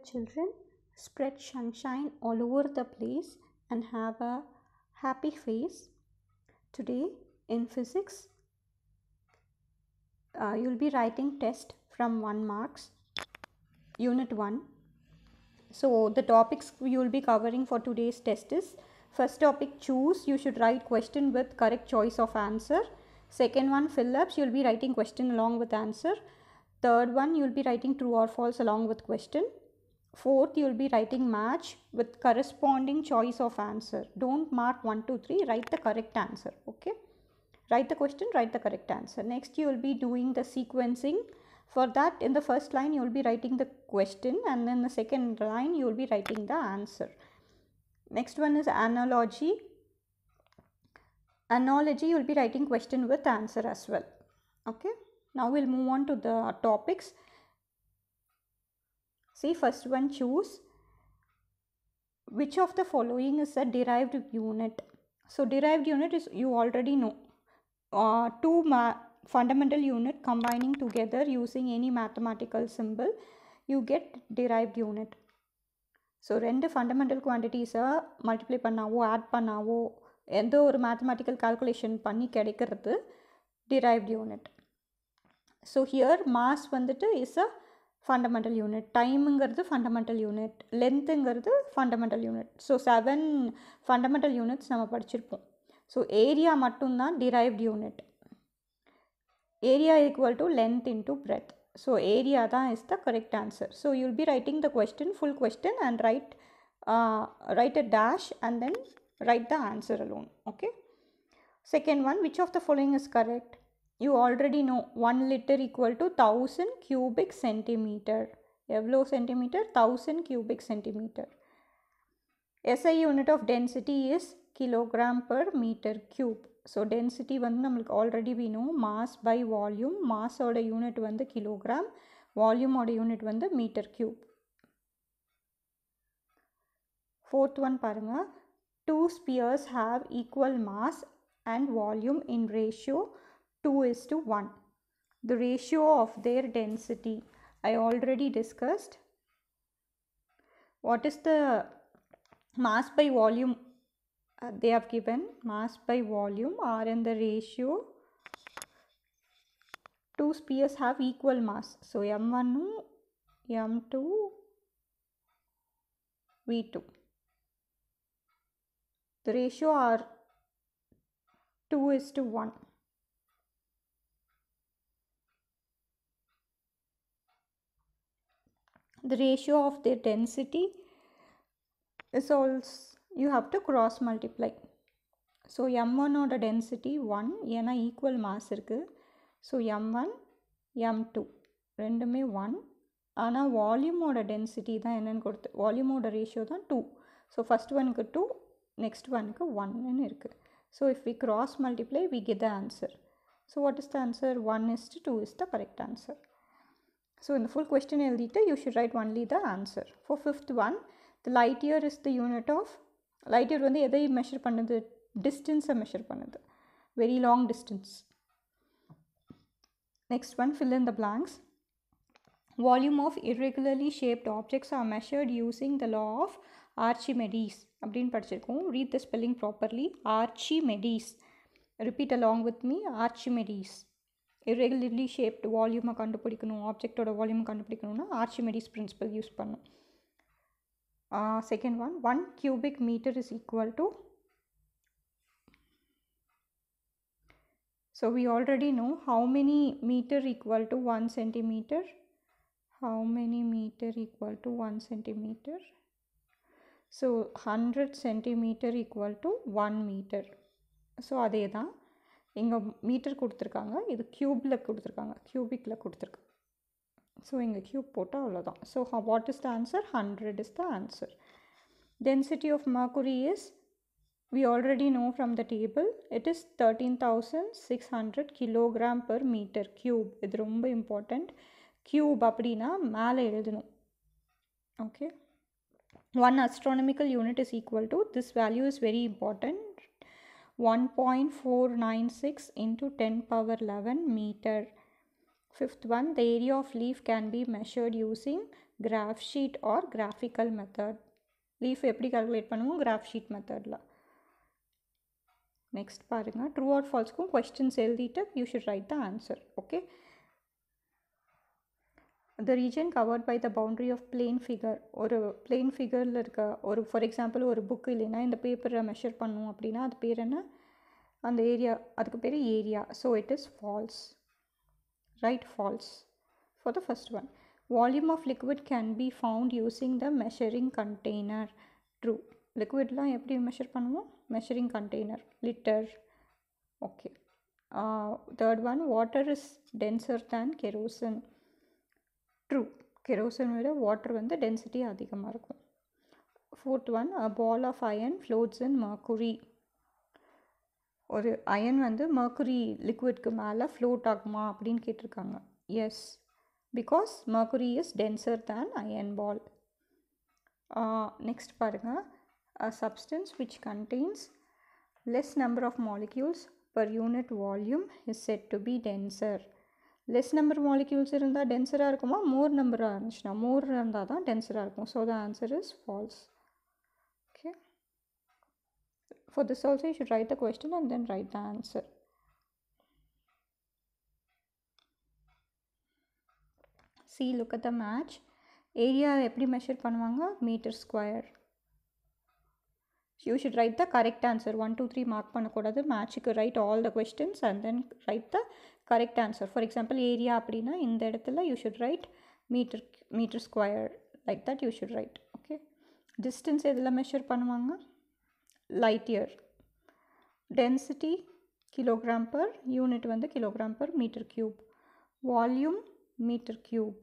children. Spread sunshine all over the place and have a happy face. Today in physics, you'll be writing test from 1 marks, unit 1. So the topics you will be covering for today's test is: first topic, choose. You should write question with correct choice of answer. Second one, fill ups. You'll be writing question along with answer. Third one, you'll be writing true or false along with question. Fourth, you'll be writing match with corresponding choice of answer. Don't mark 1, 2, 3. Write the correct answer. Okay. Write the question, write the correct answer. Next, you will be doing the sequencing. For that, in the first line, you will be writing the question, and then the second line, you will be writing the answer. Next one is analogy. Analogy, you will be writing question with answer as well. Okay. Now we'll move on to the topics. See, first one, choose. Which of the following is a derived unit? So derived unit is, you already know, two fundamental unit combining together using any mathematical symbol, you get derived unit. So ரெண்டு fundamental quantities multiply பண்ணாவோ add பண்ணாவோ எந்த ஒரு mathematical calculation பண்ணி கிடைக்கிறது derived unit. So here mass வந்துட்டு is a fundamental unit, timeங்கிறது fundamental unit, lengthங்கிறது fundamental unit. So 7 fundamental units நம்ம படிச்சிருப்போம். So area மட்டும்தான் derived unit. Area equal to length into breadth. So area தான் is the correct answer. So you'll be writing the question, full question, and write a dash and then write the answer alone. Okay. Second one, which of the following is correct? You already know 1 liter equal to 1000 cubic centimeter. எவ்வளோ centimeter? 1000 cubic centimeter. SI unit of density is kilogram per meter cube. So density வந்து நம்மளுக்கு already we know mass by volume. Mass ஓட unit வந்து kilogram, volume ஓட unit வந்து meter cube. Fourth one பாருங்க. Two spheres have equal mass and volume in ratio 2:1. The ratio of their density I already discussed. What is the mass by volume? They have given mass by volume are in the ratio. Two spheres have equal mass. So m1 m2 v2. The ratio are 2:1. The ratio of their density is also, you have to cross multiply. So m1 oda density 1 ஏனா equal mass இருக்கு. So m1 m2 ரெண்டுமே 1. ஆனா volume oda density தான் என்னன்னு கொடுத்து, volume oda ratio தான் 2. So first one க்கு 2, next one க்கு 1 ன்னு இருக்கு. So if we cross multiply, we get the answer. So what is the answer? 1:2 is the correct answer. So in the full question எழுதிட்டு you should write only the answer. For fifth one, the light year is the unit of, light year வந்து எதை measure பண்ணுது? Distance measure பண்ணுது. Very long distance. Next one, fill in the blanks. Volume of irregularly shaped objects are measured using the law of Archimedes. அப்படின்னு படிச்சிருக்கோம். Read the spelling properly. Archimedes. Repeat along with me. Archimedes. Irregularly shaped volume கண்டுபிடிக்கணும், ஆப்ஜெக்டோட volume கண்டுபிடிக்கணும்னா ஆர்ச்சிமெடிஸ் principal use பண்ணும். Second one, 1 cubic meter is equal to, so we already know how many meter equal to 1 centimeter. How many meter equal to 1 centimeter? So 100 centimeter equal to 1 meter. So அதே தான் இங்கே metre கொடுத்துருக்காங்க, இது க்யூபில் கொடுத்துருக்காங்க, க்யூபிக்கில் கொடுத்துருக்காங்க. So இங்கே cube போட்டால் அவ்வளோதான். So what is the answer? 100 is the answer. Density of mercury is, we already know from the table, it is 13,600 kilogram per meter cube. இது ரொம்ப இம்பார்ட்டண்ட். க்யூப் அப்படின்னா மேலே எழுதணும். Okay. 1 astronomical unit is equal to, this value is very important, 1.496 into 10 power 11 meter. Fifth one, the area of leaf can be measured using graph sheet or graphical method. Leaf எப்படி calculate பண்ணுவோம்? graph sheet methodல. Next பாருங்க, true or falseக்கும் questions எழுதிட்டு you should write the answer. Okay. The region covered by the boundary of plane figure. ஒரு plane figureல இருக்க ஒரு for example ஒரு book இல்லைனா இந்த பேப்பரை measure பண்ணும் அப்படின்னா அது பேர் என்ன? அந்த ஏரியா அதுக்கு பேர் area. So it is false. Right, false for the first one. Volume of liquid can be found using the measuring container. True. Liquidலாம் எப்படி measure பண்ணுவோம்? Measuring container, liter. Okay. Third one, water is denser than kerosene. True. Kerosene விட water வந்து density அதிகமாக இருக்கும். Fourth one, a ball of iron floats in mercury. ஒரு iron வந்து mercury லிக்விட்க்கு மேலே ஃப்ளோட் ஆகுமா அப்படின்னு கேட்டிருக்காங்க. Yes, because mercury is denser than iron ball. Next பாருங்கள், a substance which contains less number of molecules per unit volume is said to be denser. Less number molecules இருந்தால் டென்சராக இருக்குமா? மோர் நம்பராக இருந்துச்சுன்னா மோர் இருந்தால் தான் டென்சராக இருக்கும். So the answer is false. Okay. For this also you should write the question and then write the answer. See, look at the match. Area எப்படி measure பண்ணுவாங்க? meter square. You should write the correct answer. 1 2 3 mark பண்ணக்கூடாது. matchக்கு write all the questions and then write the correct answer. For example, area அப்படின்னா இந்த இடத்துல you should write meter square. Like that you should write. Okay. Distance எதில் measure பண்ணுவாங்க? light year. Density kilogram per unit வந்து kilogram per meter cube. Volume meter cube.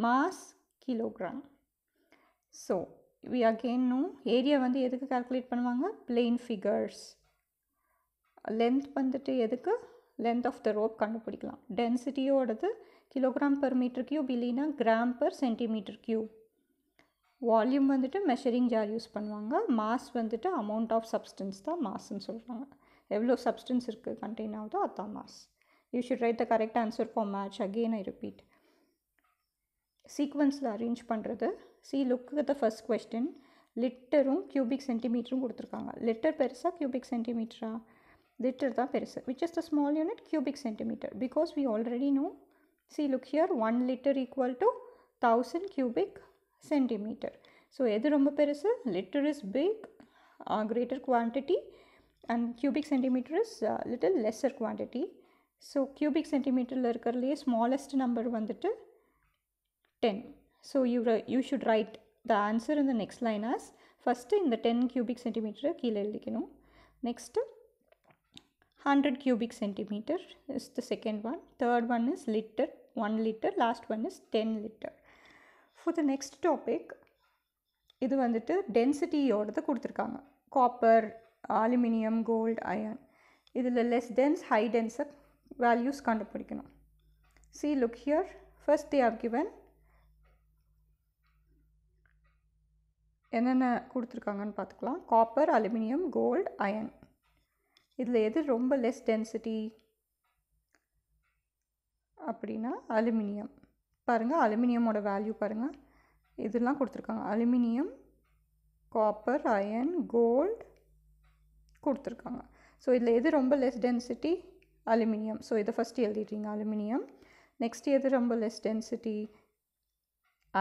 Mass kilogram. So we again know area வந்து எதுக்கு calculate பண்ணுவாங்க? plane figures. length வந்துட்டு எதுக்கு? length of the rope கண்டுபிடிக்கலாம். density ஓடது kilogram per meter cube இல்லைனா gram per centimeter cube. Volume வந்துட்டு measuring jar use பண்ணுவாங்க. மாஸ் வந்துட்டு அமௌண்ட் ஆஃப் சப்ஸ்டன்ஸ் தான் மாஸ்ன்னு சொல்கிறாங்க. எவ்வளோ சப்ஸ்டன்ஸ் இருக்குது கண்டெயின் ஆகுதோ அதுதான் mass. You should write the correct answer for match. Again I repeat. சீக்வன்ஸில் அரேஞ்ச் பண்ணுறது. See, look at the first question. லிட்டரும் கியூபிக் சென்டிமீட்டரும் கொடுத்துருக்காங்க. லிட்டர் பெருசா கியூபிக் சென்டிமீட்டரா? லிட்டர் தான் பெருசு. Which is the small unit? Cubic centimetre. Because we already know. See, look here, 1 litre equal to 1000 cubic centimeter. So எது ரொம்ப பெருசு? liter is big, greater quantity, and cubic centimeter is little lesser quantity. So cubic centimeter ல இருக்கிறதுலே smallest number வந்துட்டு 10. So you should write the answer in the next line as first in the 10 cubic centimeter கீழே எழுதிக்கணும். Next 100 cubic centimeter is the second one. Third one is liter, 1 liter. Last one is 10 liter. For the next topic, இது வந்துட்டு டென்சிட்டியோடது கொடுத்துருக்காங்க. Copper, aluminium, gold, iron. இதில் less dense, high டென்ஸை values கண்டுபிடிக்கணும். See, look here. First they have given என்னென்ன கொடுத்துருக்காங்கன்னு பார்த்துக்கலாம். Copper, aluminium, gold, iron. இதில் எது ரொம்ப லெஸ் டென்சிட்டி அப்படின்னா அலுமினியம். பாருங்கள், அலுமினியமோட வேல்யூ பாருங்கள். இதெல்லாம் கொடுத்துருக்காங்க. அலுமினியம், காப்பர், அயன், கோல்டு கொடுத்துருக்காங்க. ஸோ இதில் எது ரொம்ப லெஸ் டென்சிட்டி? அலுமினியம். ஸோ இதை ஃபஸ்ட்டு எழுதிட்டீங்க, அலுமினியம். நெக்ஸ்ட் எது ரொம்ப less density?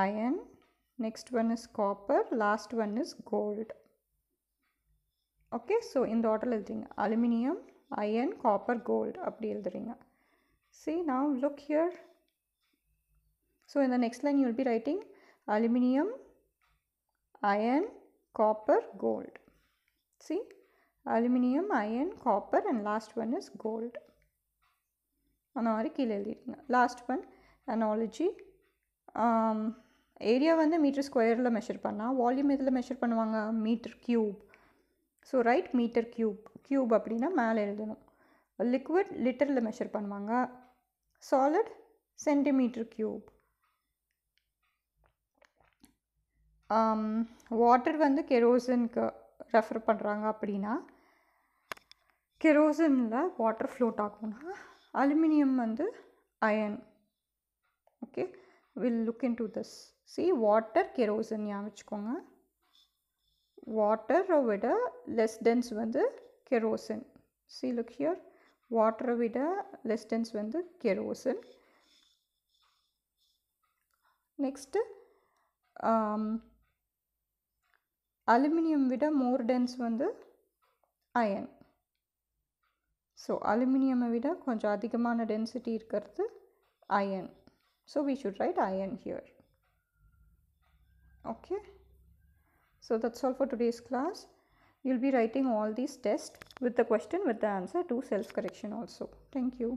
Iron. Next one is copper. Last one is gold. Okay, so இந்த ஆர்டரில் எழுதுறீங்க. அலுமினியம், அயன், காப்பர், கோல்டு அப்படி எழுதுறீங்க. See, now look here. So in the next line you will be writing aluminum, iron, copper, gold. See, aluminum, iron, copper, and last one is gold. அந்த மாதிரி கீழே எழுதிடுங்க. Last one analogy. Area வந்து metre ஸ்கொயரில் measure பண்ணால் volume எதில் measure பண்ணுவாங்க? Metre cube. So right, metre cube. Cube அப்படின்னா மேலே எழுதணும். லிக்விட் லிட்டரில் மெஷர் பண்ணுவாங்க. Solid centimetre cube. வாட்டர் வந்து கெரோசினுக்கு ரெஃபர் பண்ணுறாங்க அப்படின்னா கெரோசினில் வாட்டர் ஃப்ளோட் ஆகும்னா அலுமினியம் வந்து iron. Okay, will look in to this. See, water, kerosene ஞாபகம் வச்சுக்கோங்க. Water விட less dense வந்து kerosene. See, look here. Water விட less dense வந்து kerosene. Next, aluminium விட more dense வந்து iron. So, aluminium விட கொஞ்சம் அதிகமான density இருக்கிறது iron. So, we should write iron here. Okay. So, that's all for today's class. You'll be writing all these tests with the question with the answer to self-correction also. Thank you.